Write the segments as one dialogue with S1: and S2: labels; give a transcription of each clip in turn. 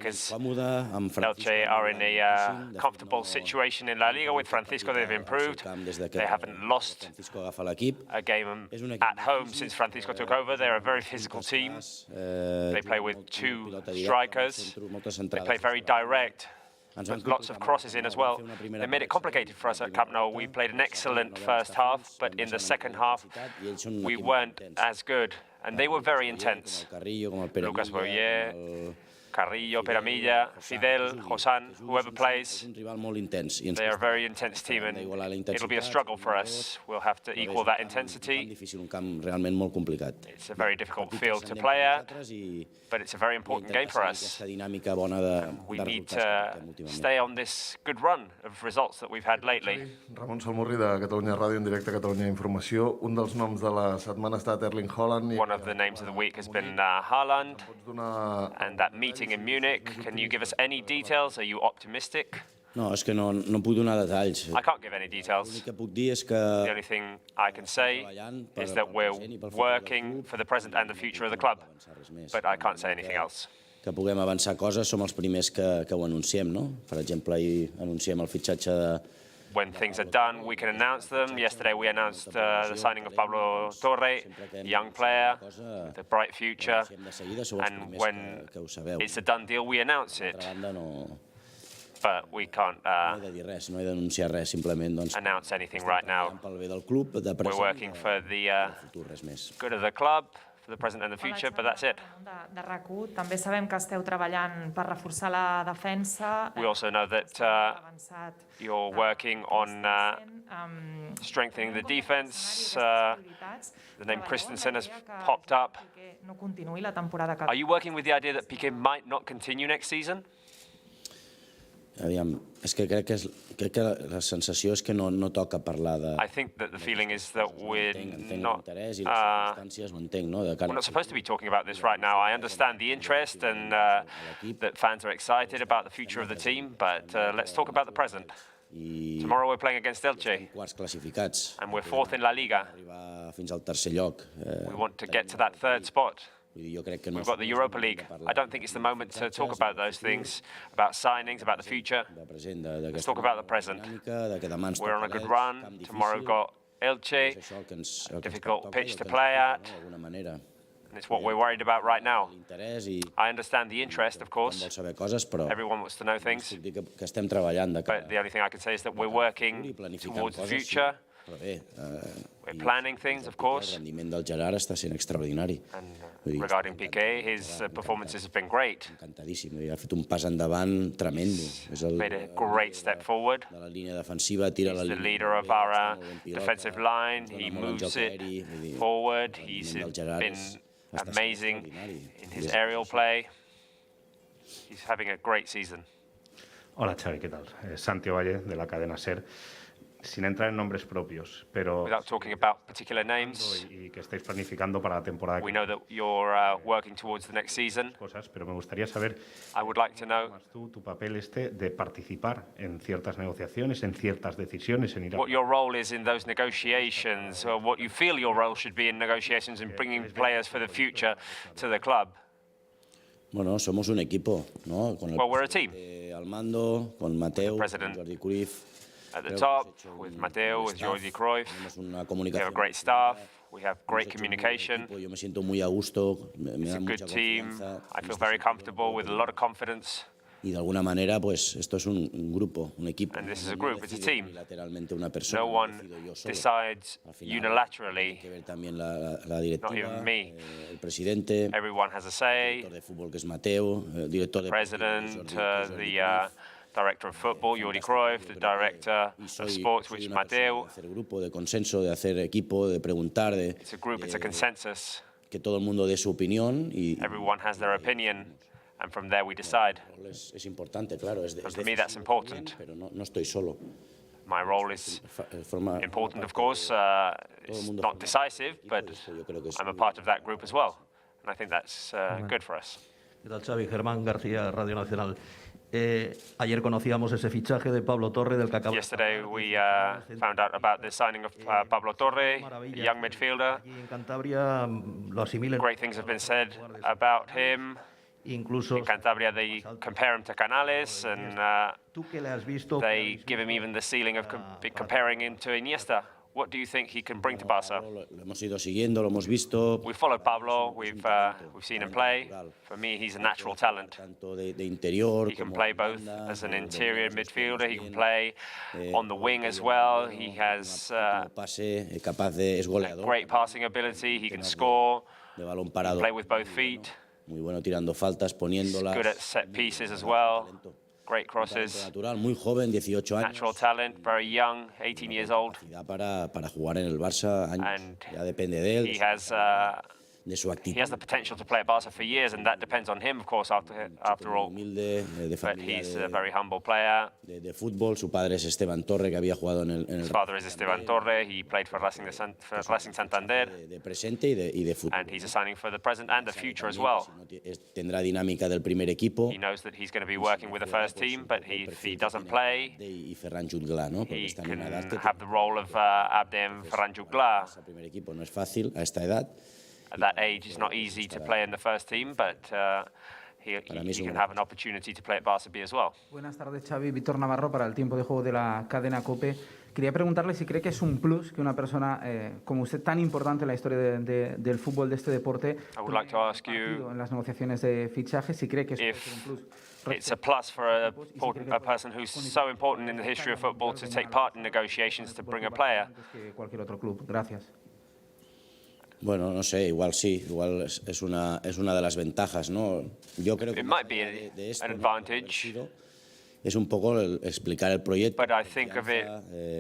S1: because Elche are in a comfortable situation in La Liga with Francisco. They've improved. They haven't lost a game at home since Francisco took over. They're a very physical team. They play with two strikers. They play very direct. With lots of crosses in as well. They made it complicated for us at Camp Nou. We played an excellent first half, but in the second half, we weren't as good. And they were very intense. Lucas Boyer, Carrillo, Peramilla, Fidel, Josan, whoever plays, they are a very intense team, and it'll be a struggle for us. We'll have to equal that intensity. It's a very difficult field to play at, but it's a very important game for us. We need to stay on this good run of results that we've had lately.
S2: Ramon Salmurri de Catalunya Ràdio en directe a Catalunya Informació. Un dels noms de la setmana ha estat Erling Haaland.
S1: One of the names of the week has been Haaland, and that meeting in Munich. Can you give us any details? Are you optimistic?
S3: No, és que no puc donar detalls.
S1: I can't give any details. The only thing I can say is that we're working for the present and the future of the club, but I can't say anything else.
S3: Que puguem avançar coses, som els primers que ho anunciem, no? Per exemple, ahir anunciem el fitxatge de...
S1: When things are done, we can announce them. Yesterday, we announced the signing of Pablo Torre, a young player with a bright future. And when it's a done deal, we announce it. But we can't announce anything right now. We're working for the good of the club, for the present and the future, but that's it. We also know that you're working on strengthening the defense. The name Christensen has popped up. Are you working with the idea that Piqué might not continue next season?
S3: Aviam, és que crec que la sensació és que no toca parlar de...
S1: I think that the feeling is that we're not supposed to be talking about this right now. I understand the interest and that fans are excited about the future of the team, but let's talk about the present. Tomorrow we're playing against Elche, and we're fourth in La Liga. We want to get to that third spot. We've got the Europa League. I don't think it's the moment to talk about those things, about signings, about the future. Let's talk about the present. We're on a good run. Tomorrow we've got Elche, a difficult pitch to play at. And it's what we're worried about right now. I understand the interest, of course. Everyone wants to know things. But the only thing I can say is that we're working towards the future. We're planning things, of course. And regarding Piqué, his performances have been great. He's made a great step forward. He's the leader of our defensive line. He moves it forward. He's been amazing in his aerial play. He's having a great season.
S4: Hola, Xavi, ¿qué tal? Santi Valle, de la cadena SER. Sin entrar en nombres propios, pero...
S1: Without talking about particular names,
S4: y que estáis planificando para la temporada.
S1: We know that you're working towards the next season.
S4: Pero me gustaría saber...
S1: I would like to know...
S4: Tu papel de participar en ciertas negociaciones, en ciertas decisiones, en ir a...
S1: What your role is in those negotiations, or what you feel your role should be in negotiations and bringing players for the future to the club.
S3: Bueno, somos un equipo, ¿no?
S1: Well, we're a team.
S3: Al mando, con Mateu,
S1: Jordi Cruyff. At the top, with Mateo, with Jordi Cruyff. We have a great staff. We have great communication. It's a good team. I feel very comfortable with a lot of confidence.
S3: Y de alguna manera, pues, esto es un grupo, un equipo.
S1: And this is a group, it's a team. No one decides unilaterally, not even me. Everyone has a say. The president, the director of football, Jordi Cruyff, the director of sports, which is Mateo. It's a group, it's a consensus. Everyone has their opinion, and from there we decide. And for me, that's important. My role is important, of course. It's not decisive, but I'm a part of that group as well. And I think that's good for us.
S5: Xavi, Germán García, Radio Nacional. Ayer conocíamos ese fichaje de Pablo Torre del que acaba.
S1: Yesterday we found out about the signing of Pablo Torre, a young midfielder.
S5: En Cantabria lo asimilen.
S1: Great things have been said about him.
S5: Incluso
S1: in Cantabria, they compare him to Canales, and
S5: ¿tú qué le has visto?
S1: they give him even the ceiling of comparing him to Iniesta. What do you think he can bring to Barça?
S3: Lo hemos ido siguiendo, lo hemos visto.
S1: We followed Pablo. We've seen him play. For me, he's a natural talent.
S3: Tanto de interior,
S1: He can play both as an interior midfielder. He can play on the wing as well. He has
S3: pase, capaz de, es goleador.
S1: great passing ability. He can score.
S3: De balón
S1: He
S3: parado.
S1: can play with both feet.
S3: Muy bueno tirando faltas,
S1: He's
S3: poniéndolas.
S1: good at set pieces as well. Great crosses.
S3: Natural, muy joven, 18 años.
S1: Natural talent, very young, 18 years old.
S3: Capacidad para jugar en el Barça,
S1: And
S3: ya depende de él,
S1: he has
S3: de su actitud.
S1: he has the potential to play at Barca for years, and that depends on him, of course, after all.
S3: Humilde, de
S1: But
S3: familia
S1: he's a very humble player.
S3: de fútbol. Su padre es Esteban Torre, que había jugado en
S1: His
S3: el
S1: father is Esteban Torre. He played for Racing Santander,
S3: de presente y de fútbol.
S1: and he's a signing for the present and the future as well.
S3: Tendrá dinámica del primer equipo.
S1: He knows that he's going to be working with the first team, but if he doesn't play,
S3: Y Ferran Jutgla, ¿no? Porque
S1: he
S3: están en
S1: can
S3: una edad que
S1: have the role of Abdem Ferran Jutgla.
S3: el primer equipo no es fácil a esta edad.
S1: At that age, it's not easy to play in the first team, but he can have an opportunity to play at Barca B as well.
S6: Buenas tardes, Xavi. Víctor Navarro, para el tiempo de juego de la cadena COPE. Quería preguntarle si cree que es un plus que una persona como usted, tan importante en la historia del fútbol, de este deporte,
S1: I would like to ask you
S6: en las negociaciones de fichaje, si cree que eso puede ser un plus.
S1: it's a plus for a person who's so important in the history of football to take part in negotiations to bring a player.
S6: Que cualquier otro club. Gracias.
S3: Bueno, no sé, igual sí, igual es una de las ventajas, ¿no? Yo creo que
S1: It might be
S3: de esto,
S1: an
S3: ¿no?
S1: advantage,
S3: Es un poco explicar el proyecto,
S1: but I think of it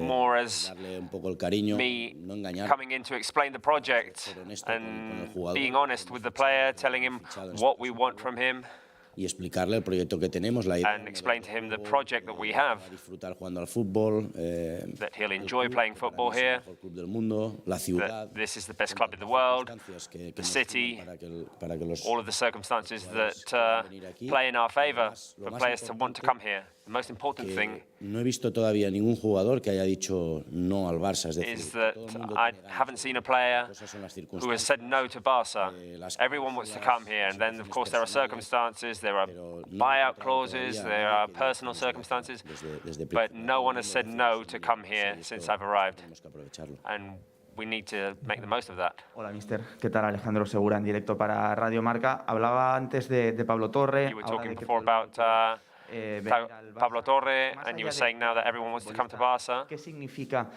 S1: more as
S3: darle un poco el cariño,
S1: me
S3: no engañar.
S1: coming in to explain the project and being honest with the player, telling him what we want from him,
S3: Y explicarle el proyecto que tenemos, la idea.
S1: and explain to him the project that we have,
S3: Disfrutar jugando al fútbol.
S1: that he'll enjoy playing football here,
S3: El club del mundo, la ciudad.
S1: that this is the best club in the world,
S3: Que
S1: the
S3: nos
S1: city,
S3: para que los
S1: all of the circumstances that play in our favor for players to want to come here. The most important thing
S3: no he visto todavía ningún jugador que haya dicho no al Barça, es decir,
S1: is that
S3: todo el mundo
S1: I
S3: tiene
S1: haven't seen a player
S3: cosas son las
S1: who has
S3: circunstancias.
S1: said no to Barca. Everyone wants to come here, and then of course there are circumstances, there are buyout clauses, there are personal circumstances, but no one has said no to come here since I've arrived,
S3: Tenemos que aprovecharlo.
S1: and we need to make the most of that.
S7: Hola, mister. ¿Qué tal? Alejandro Segura, en directo para Radio Marca. Hablaba antes de Pablo Torre.
S1: You were
S7: ahora
S1: talking
S7: de que
S1: before
S7: todo el
S1: about
S7: mundo, venir al Barça.
S1: Pablo Torre,
S7: Más
S1: and you
S7: allá
S1: were saying now that everyone wants to come to Barca.
S7: ¿Qué significa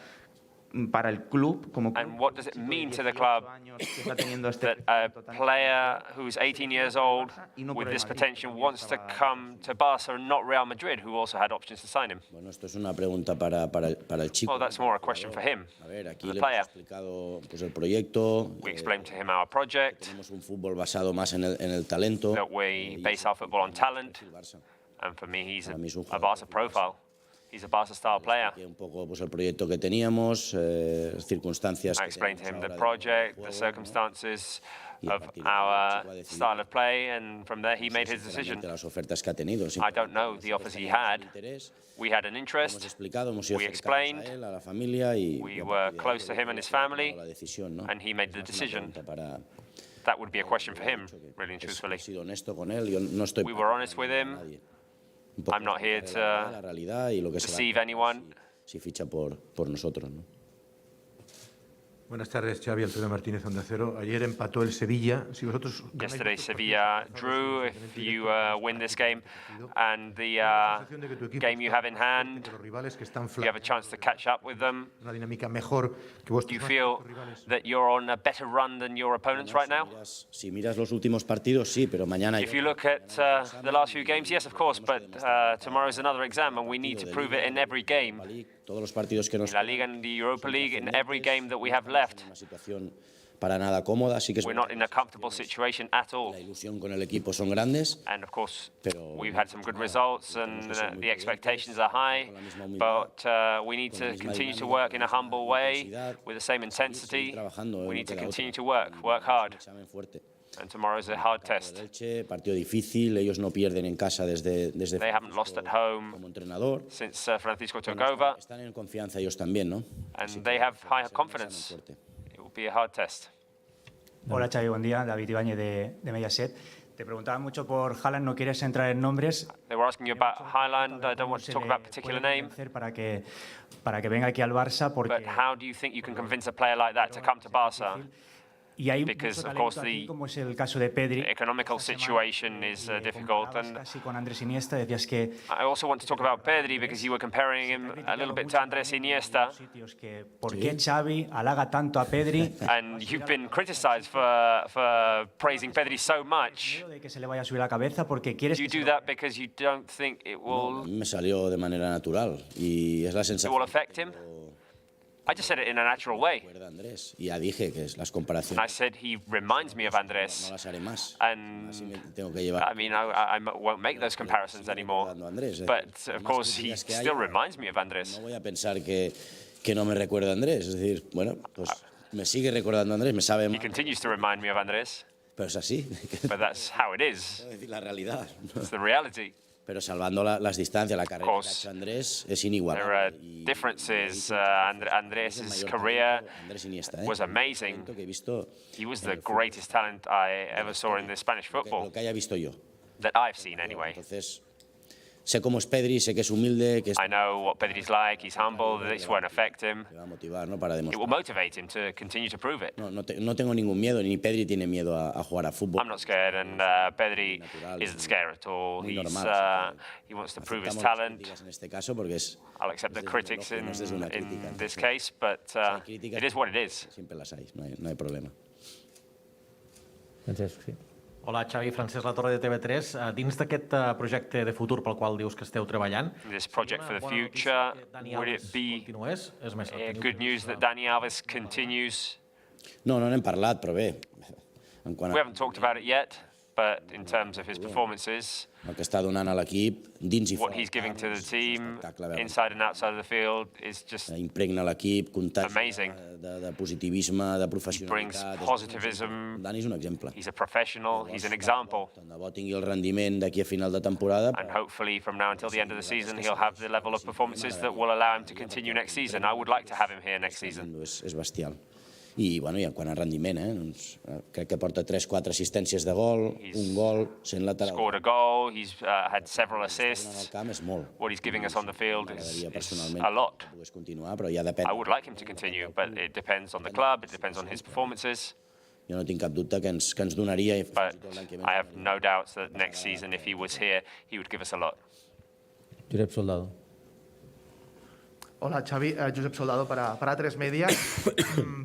S7: para el club como club,
S1: And what does it
S7: chico de
S1: mean to the
S7: 18
S1: club
S7: años que está teniendo este
S1: that a
S7: crecimiento tan
S1: player who's 18 years old
S7: y no por
S1: with
S7: el
S1: this
S7: Madrid,
S1: potential
S7: que
S1: wants to
S7: estaba-
S1: come to Barca and not Real Madrid, who also had options to sign him?
S3: Bueno, esto es una pregunta para el chico.
S1: Well, that's more a question for him,
S3: A ver, aquí
S1: the
S3: le
S1: player.
S3: hemos explicado pues, el proyecto.
S1: We explained to him our project,
S3: Tenemos un fútbol basado más en el talento.
S1: that we base our football on talent,
S3: El Barça.
S1: and for me, he's
S3: Para mí es un
S1: a
S3: jugador
S1: Barca profile. He's a Barca-style player.
S3: Expliqué un poco pues, el proyecto que teníamos, circunstancias
S1: I
S3: que
S1: explained to him
S3: tenemos
S1: the
S3: ahora
S1: project,
S3: de
S1: the
S3: juego,
S1: circumstances
S3: Y a
S1: of
S3: partir de ahí el chico ha
S1: our
S3: decidido.
S1: style of play, and from there he made his decision.
S3: Sinceramente, las ofertas que ha tenido.
S1: I don't know the offers he had.
S3: Interés.
S1: We had an
S3: Hemos
S1: explicado,
S3: explicado, hemos ido
S1: we
S3: cercanos
S1: explained,
S3: a él, a la familia y
S1: we
S3: y a
S1: were
S3: partir de
S1: close to
S3: ahí
S1: him and his
S3: ha tomado
S1: family,
S3: la decisión, ¿no?
S1: and he made the
S3: Es una
S1: decision.
S3: pregunta para-
S1: That would be a question for him, really and
S3: he
S1: truthfully.
S3: sido honesto con él, yo no estoy
S1: We were honest with him.
S3: nadie. Un poco
S1: I'm not here
S3: explicarle
S1: to
S3: la realidad y lo que se va a
S1: deceive
S3: hacer
S1: anyone.
S3: si ficha por nosotros, ¿no?
S8: Buenas tardes, Xavi. Alfredo Martínez, Onda Cero. Ayer empató el Sevilla. Si vosotros ganáis
S1: Yesterday,
S8: vuestros
S1: Sevilla
S8: partidos,
S1: drew.
S8: fijaros,
S1: If
S8: en
S1: you
S8: directo,
S1: win this game and the
S8: la sensación de que tu equipo
S1: game you
S8: está
S1: have in
S8: más fuerte
S1: hand,
S8: que los rivales que están
S1: you have a chance to catch up with them.
S8: una dinámica mejor que vuestros
S1: Do you
S8: más
S1: feel
S8: fuertes rivales.
S1: that you're on a better run than your opponents right now?
S3: Si miras los últimos partidos, sí, pero mañana...
S1: If you look at the last few games, yes, of course, but tomorrow is another exam, and we need to prove it in every game.
S3: Todos los partidos que nos
S1: In La Liga and the Europa League, in every game that we have left,
S3: una situación para nada cómoda, sí que es
S1: we're not in a comfortable situation at all.
S3: la ilusión con el equipo son grandes.
S1: And of course, we've had some good results, and the expectations are high, but we need to continue to work in a humble way, with the same intensity. We need to continue to work hard.
S3: Examen fuerte.
S1: And tomorrow is a hard test.
S3: Elche, partido difícil, ellos no pierden en casa desde
S1: They haven't lost at home
S3: como entrenador.
S1: since Francisco took over,
S3: Están en confianza ellos también, ¿no?
S1: and they have high confidence. It will be a hard test.
S9: Hola Xavi, buen día. David Ibáñez de Mediaset. Te preguntaban mucho por Haaland, no quieres entrar en nombres.
S1: They were asking you about Haaland. I don't want to talk about a particular name.
S9: Para que venga aquí al Barça, porque.
S1: But how do you think you can convince a player like that to come to Barça?
S9: Y hay
S1: Because,
S9: mucho
S1: of course,
S9: talento aquí,
S1: the
S9: como es el caso de Pedri.
S1: economical situation is difficult. And
S9: Casi con Andrés Iniesta, decías que
S1: I also want to talk about Pedri because you were comparing him a little bit to Andrés Iniesta.
S9: ¿Por qué Xavi halaga tanto a Pedri?
S1: And you've been criticized for praising Pedri so much.
S9: De que se le vaya a subir la cabeza porque quieres.
S1: Do you do that because you don't think it will
S3: Me salió de manera natural y es la
S1: it
S3: sensación.
S1: will affect him? I just said it in a natural way.
S3: Recuerda a Andrés y ya dije que las comparaciones.
S1: I said he reminds me of
S3: No
S1: Andrés,
S3: las haré más.
S1: and
S3: Así me tengo que llevar.
S1: I mean I won't make those comparisons anymore.
S3: Recordando a Andrés,
S1: But of
S3: Más
S1: course he
S3: críticas que
S1: still
S3: haya,
S1: reminds me of Andrés.
S3: No voy a pensar que no me recuerda a Andrés. Es decir, bueno, pues me sigue recordando a Andrés, me sabe
S1: He
S3: mal,
S1: continues to remind me of Andrés,
S3: pero es así.
S1: but that's how it is.
S3: Es decir, la realidad.
S1: It's the reality.
S3: Pero salvando las distancias, la carrera que ha
S1: course,
S3: hecho Andrés es
S1: There are
S3: inigualable. Y
S1: differences.
S3: es el
S1: Andrés'
S3: mayor
S1: career
S3: talento, Andrés Iniesta,
S1: was amazing.
S3: talento que he visto,
S1: He was the greatest talent I ever saw in the Spanish
S3: lo
S1: football,
S3: que haya visto yo.
S1: that I've seen anyway.
S3: Entonces, sé cómo es Pedri, sé que es humilde, que
S1: I know what Pedri's like. He's humble. This won't affect him.
S3: me va a motivar, ¿no? Para
S1: It will
S3: demostrar.
S1: motivate him to continue to prove it.
S3: No tengo ningún miedo, ni Pedri tiene miedo a jugar a fútbol.
S1: I'm not scared, and Pedri isn't scared at all.
S3: Muy
S1: He's
S3: normal,
S1: he wants to prove his
S3: Aceptamos las
S1: talent.
S3: críticas en este caso porque es
S1: I'll accept the
S3: desde un
S1: critics
S3: elogio, no es desde una crítica.
S1: in this case, but
S3: Hay críticas,
S1: it is what it is.
S3: siempre las hay, no hay problema.
S10: Francesc, sí.
S5: Hola, Xavi, Francesc Latorre de TV3. Dins d'aquest projecte de futur pel qual dius que esteu treballant,
S1: This project for the
S5: bona notícia
S1: future,
S5: que Dani
S1: would
S5: Alves
S1: it be
S5: continués? És més, teniu
S1: good news that Dani Alves continues?
S3: No n'hem parlat, però bé, en quant
S1: We
S3: a
S1: haven't talked about it yet, but in terms of his performances,
S3: el que està donant a l'equip, dins i
S1: what
S3: fora
S1: he's giving to the
S3: és
S1: team,
S3: espectacle veure.
S1: inside and outside of the field, is just
S3: Impregna l'equip, contagi
S1: Amazing.
S3: de positivisme, de
S1: brings
S3: professionalitat.
S1: positivism.
S3: Dani és un exemple.
S1: He's a professional. He's an example.
S3: Tant de bo tingui el rendiment d'aquí a final de temporada.
S1: And hopefully from now until the end of the season, he'll have the level of performances that will allow him to continue next season. I would like to have him here next season.
S3: És bestial. I, bueno, i en quant a rendiment, doncs, crec que porta 3-4 assistències de gol, un gol, sent lateral.
S1: Scored a goal. He's had several
S3: En el
S1: assists.
S3: camp és molt.
S1: What he's giving us on the field
S3: M'agradaria
S1: is
S3: personalment
S1: a lot.
S3: que pogués continuar, però ja depèn.
S1: I would like him to continue, but it depends on the club. It depends on his performances.
S3: Jo no tinc cap dubte que ens donaria, i fins
S1: But
S3: i tot l'any que ve,
S1: I have no doubts that next season, if he was here, he would give us a lot.
S10: Josep Soldado.
S11: Hola Xavi, Josep Soldado para A3 Media.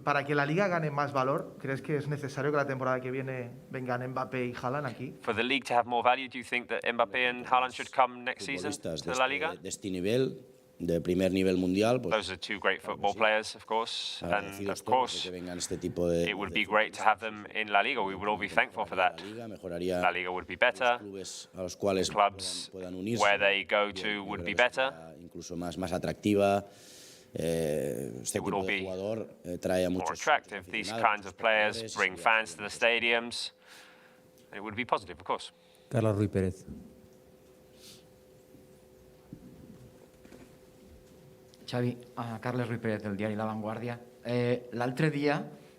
S11: Para que la Liga gane más valor, ¿crees que es necesario que la temporada que viene vengan Mbappé y Haaland aquí?
S1: For the league to have more value, do you think that Mbappé and Haaland should come next season
S3: futbolistes
S1: to La Liga?
S3: de este nivell, de primer nivell mundial, pues,
S1: Those are two great football players, of course, and
S3: agradecidos
S1: of
S3: todos de
S1: course,
S3: que vengan este tipo de
S1: it would be great to have them in La Liga. We would all be thankful for that.
S3: la Liga, mejoraría
S1: La Liga would be better.
S3: clubes a los cuales
S1: Clubs
S3: puedan unirse.
S1: where they go
S3: Yo
S1: to would
S3: creo
S1: be
S3: que
S1: better.
S3: será incluso más atractiva. Este
S1: It would
S3: tipo
S1: all
S3: de
S1: be
S3: jugador trae a
S1: More
S3: muchos
S1: attractive. These kinds of players bring fans to the stadiums. And it would be positive, of course.
S10: Carlos Ruiz Pérez.
S12: Xavi, Carles Ruiz Pérez, del diari La Vanguardia. L'altre dia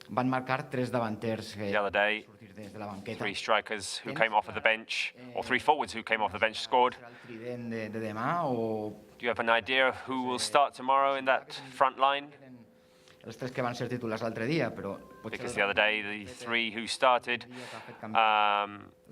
S12: van marcar 3 davanters
S1: The other day,
S12: sortir des de la banqueta.
S1: 3 strikers who came off of the bench, or 3 forwards who came off the bench scored.
S12: Serà el trident de demà o
S1: Do you have an idea of who will start tomorrow in that front line?
S12: els 3 que van ser titulars l'altre dia, però potser
S1: Because the other day, the 3 who started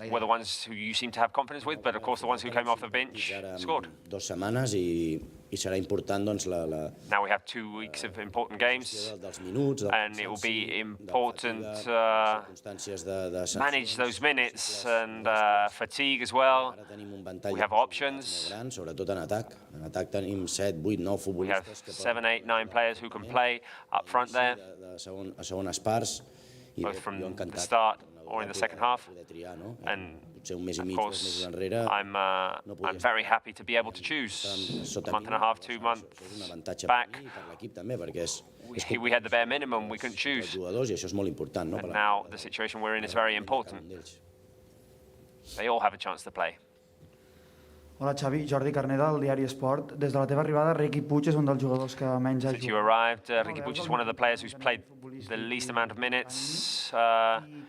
S1: were the ones who you seem to have confidence with, but of course the ones who came off the bench scored.
S3: 2 setmanes i serà important doncs,
S1: Now we have 2 weeks of important games,
S3: dels minuts,
S1: and it will be important
S3: circumstàncies de
S1: manage those minutes and fatigue as well. We have options.
S3: gran, sobretot en atac. En atac tenim 7, 8, 9
S1: We have
S3: futbolistes que
S1: 7, 8, 9 players who can play up front there,
S3: a segones parts. I
S1: both
S3: jo
S1: from the
S3: encantat
S1: start or in the second half.
S3: poder triar, no?
S1: And
S3: Potser un mes i
S1: of
S3: mig, 2
S1: course,
S3: mesos enrere,
S1: I'm very happy to be able to choose. A month and a half, 2 months
S3: és un avantatge
S1: back.
S3: per mi i per l'equip també, perquè és
S1: We had the bare minimum, we couldn't
S3: els
S1: choose.
S3: jugadors i això és molt important, no?
S1: And now the situation we're in is very important. They all have a chance to play.
S13: Hola Xavi, Jordi Carné del diari Esport. Des de la teva arribada, Riqui Puig és un dels jugadors que menys ha
S1: Since you
S13: jugat.
S1: arrived, Riqui Puig is one of the players who's played the least amount of minutes.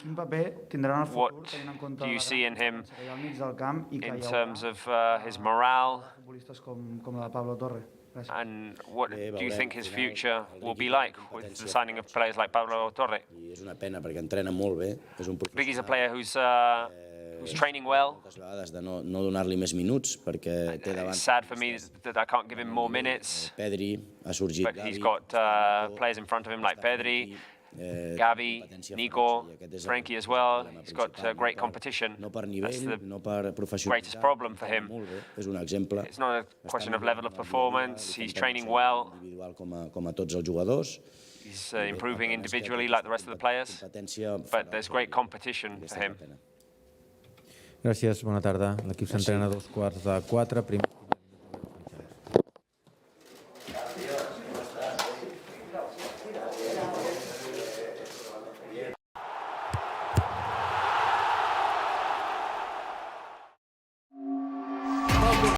S13: Quin paper tindrà en el futur,
S1: What
S13: tenint en compte
S1: do you see in him
S13: que hi ha al mig del camp i que
S1: in
S13: hi
S1: terms
S13: haurà
S1: of his morale?
S13: futbolistes com la de Pablo Torre?
S1: And what do you think his future will be like with the signing of players like Pablo Torre?
S3: I és una pena perquè entrena molt bé. És un
S1: Ricky's a player who's training well.
S3: moltes vegades de no donar-li més minuts perquè té davant.
S1: It's sad for me that I can't give him more minutes,
S3: Pedri ha sorgit.
S1: but he's got players in front of him like Pedri, Gavi, Nico, Frankie as well. He's got great competition.
S3: No per
S1: That's
S3: nivell,
S1: the
S3: no per professionalitat.
S1: greatest problem for him.
S3: Molt bé. És un exemple.
S1: It's not a question of level of performance. He's training well.
S3: Individual com a tots els jugadors.
S1: He's improving individually like the rest of the players. But there's great competition for him.
S10: Gràcies, bona tarda. L'equip s'entrena a 3:45.